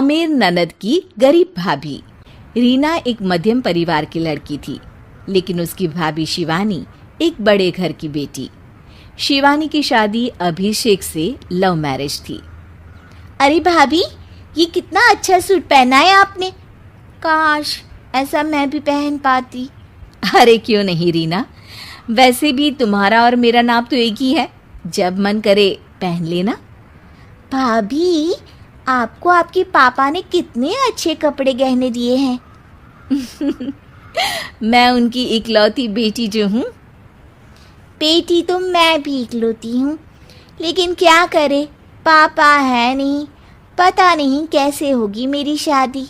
अमीर ननद की गरीब भाभी। रीना एक मध्यम परिवार की लड़की थी, लेकिन उसकी भाभी शिवानी एक बड़े घर की बेटी। शिवानी की शादी अभिषेक से लव मैरिज थी। अरे भाभी, ये कितना अच्छा सूट पहना है आपने। काश ऐसा मैं भी पहन पाती। अरे क्यों नहीं रीना, वैसे भी तुम्हारा और मेरा नाप तो एक ही है, जब मन करे पहन लेना। भाभी, आपको आपके पापा ने कितने अच्छे कपड़े गहने दिए हैं। मैं उनकी इकलौती बेटी जो हूँ। बेटी तो मैं भी इकलौती हूँ, लेकिन क्या करे, पापा है नहीं, पता नहीं कैसे होगी मेरी शादी।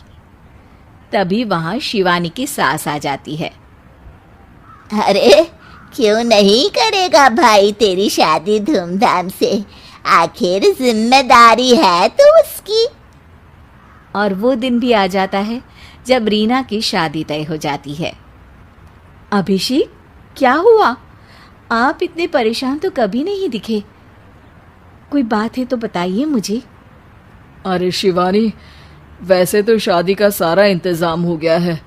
तभी वहाँ शिवानी की सास आ जाती है। अरे क्यों नहीं करेगा भाई तेरी शादी धूमधाम से, आखिर जिम्मेदारी है तो उसकी। और वो दिन भी आ जाता है जब रीना की शादी तय हो जाती है। अभिषेक, क्या हुआ? आप इतने परेशान तो कभी नहीं दिखे। कोई बात है तो बताइए मुझे। अरे शिवानी, वैसे तो शादी का सारा इंतज़ाम हो गया है,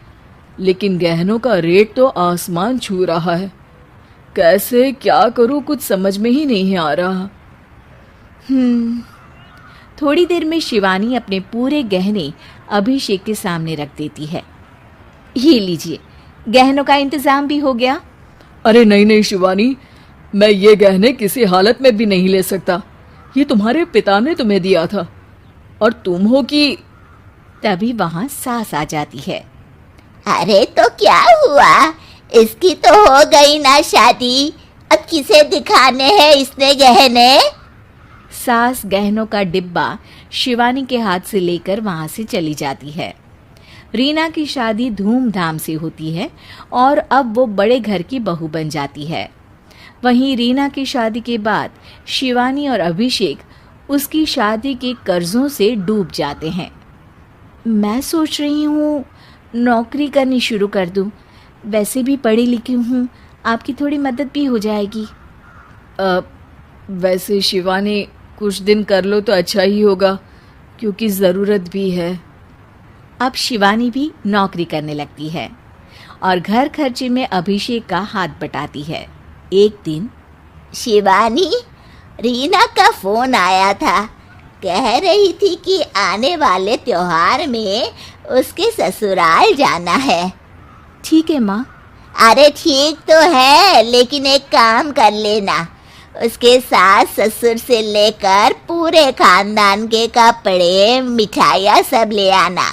लेकिन गहनों का रेट तो आसमान छू रहा है। कैसे क्या करूं, कुछ समझ में ही नहीं आ रहा। थोड़ी देर में शिवानी अपने पूरे गहने अभिषेक के सामने रख देती है। ये लीजिए, गहनों का इंतजाम भी हो गया। अरे नहीं नहीं शिवानी, मैं ये गहने किसी हालत में भी नहीं ले सकता। ये तुम्हारे पिता ने तुम्हें दिया था, और तुम हो कि। तभी वहां सास आ जाती है। अरे तो क्या हुआ, इसकी तो हो गई ना शादी, अब किसे दिखाने हैं इसने गहने। सास गहनों का डिब्बा शिवानी के हाथ से लेकर वहां से चली जाती है। रीना की शादी धूमधाम से होती है और अब वो बड़े घर की बहू बन जाती है। वहीं रीना की शादी के बाद शिवानी और अभिषेक उसकी शादी के कर्जों से डूब जाते हैं। मैं सोच रही हूँ नौकरी करनी शुरू कर दूँ, वैसे भी पढ़ी लिखी हूँ, आपकी थोड़ी मदद भी हो जाएगी। वैसे शिवानी, कुछ दिन कर लो तो अच्छा ही होगा, क्योंकि ज़रूरत भी है। अब शिवानी भी नौकरी करने लगती है और घर खर्चे में अभिषेक का हाथ बटाती है। एक दिन शिवानी, रीना का फोन आया था, कह रही थी कि आने वाले त्योहार में उसके ससुराल जाना है। ठीक है माँ। अरे ठीक तो है, लेकिन एक काम कर लेना, उसके सास ससुर से लेकर पूरे खानदान के कपड़े मिठाइयाँ सब ले आना,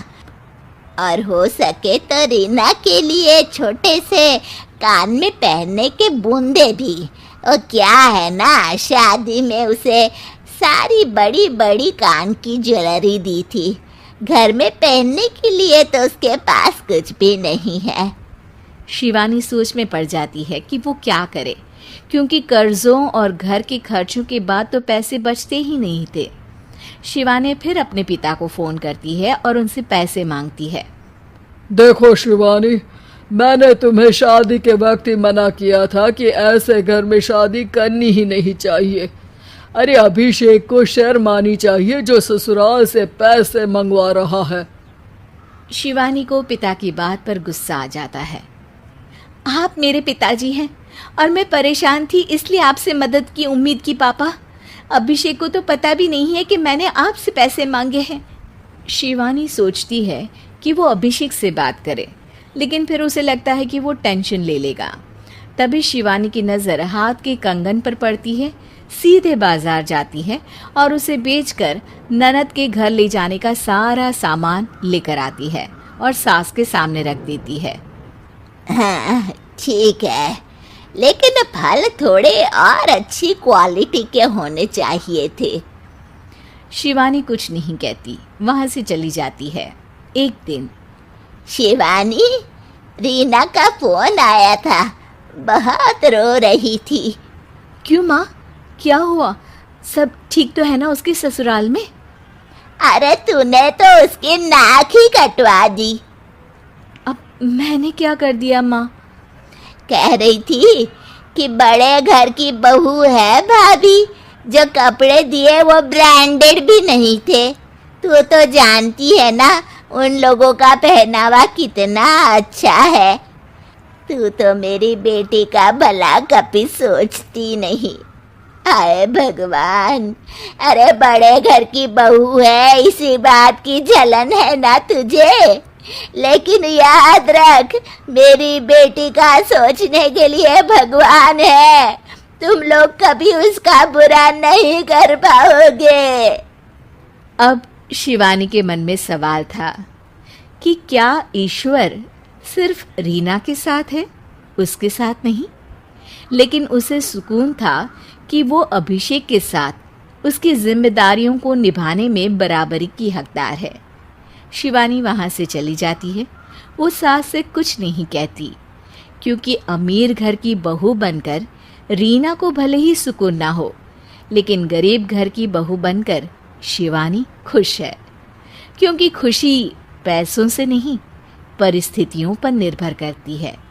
और हो सके तो रीना के लिए छोटे से कान में पहनने के बूंदे भी। और क्या है ना, शादी में उसे सारी बड़ी बड़ी कान की ज्वेलरी दी थी, घर में पहनने के लिए तो उसके पास कुछ भी नहीं है। शिवानी सोच में पड़ जाती है कि वो क्या करे, क्योंकि कर्जों और घर के खर्चों के बाद तो पैसे बचते ही नहीं थे। शिवानी फिर अपने पिता को फ़ोन करती है और उनसे पैसे मांगती है। देखो शिवानी, मैंने तुम्हें शादी के वक्त ही मना किया था कि ऐसे घर में शादी करनी ही नहीं चाहिए। अरे अभिषेक को शर्म आनी चाहिए जो ससुराल से पैसे मंगवा रहा है। शिवानी को पिता की बात पर गुस्सा आ जाता है। आप मेरे पिताजी हैं और मैं परेशान थी, इसलिए आपसे मदद की उम्मीद की पापा। अभिषेक को तो पता भी नहीं है कि मैंने आपसे पैसे मांगे हैं। शिवानी सोचती है कि वो अभिषेक से बात करे, लेकिन फिर उसे लगता है कि वो टेंशन ले लेगा। तभी शिवानी की नज़र हाथ के कंगन पर पड़ती है, सीधे बाजार जाती है और उसे बेचकर ननद के घर ले जाने का सारा सामान लेकर आती है और सास के सामने रख देती है। हाँ ठीक है, लेकिन फल थोड़े और अच्छी क्वालिटी के होने चाहिए थे। शिवानी कुछ नहीं कहती, वहाँ से चली जाती है। एक दिन शिवानी, रीना का फोन आया था, बहुत रो रही थी। क्यों माँ, क्या हुआ? सब ठीक तो है ना उसके ससुराल में? अरे तूने तो उसकी नाक ही कटवा दी। अब मैंने क्या कर दिया माँ? कह रही थी कि बड़े घर की बहू है भाभी, जो कपड़े दिए वो ब्रांडेड भी नहीं थे, तू तो जानती है ना उन लोगों का पहनावा कितना अच्छा है। तू तो मेरी बेटी का भला कभी सोचती नहीं। हाय भगवान, अरे बड़े घर की बहू है, इसी बात की जलन है ना तुझे। लेकिन याद रख, मेरी बेटी का सोचने के लिए भगवान है। तुम लोग कभी उसका बुरा नहीं कर पाओगे। अब शिवानी के मन में सवाल था कि क्या ईश्वर सिर्फ रीना के साथ है, उसके साथ नहीं। लेकिन उसे सुकून था कि वो अभिषेक के साथ उसकी जिम्मेदारियों को निभाने में बराबरी की हकदार है। शिवानी वहाँ से चली जाती है। वो सास से कुछ नहीं कहती, क्योंकि अमीर घर की बहू बनकर रीना को भले ही सुकून ना हो, लेकिन गरीब घर की बहू बनकर शिवानी खुश है। क्योंकि खुशी पैसों से नहीं, परिस्थितियों पर निर्भर करती है।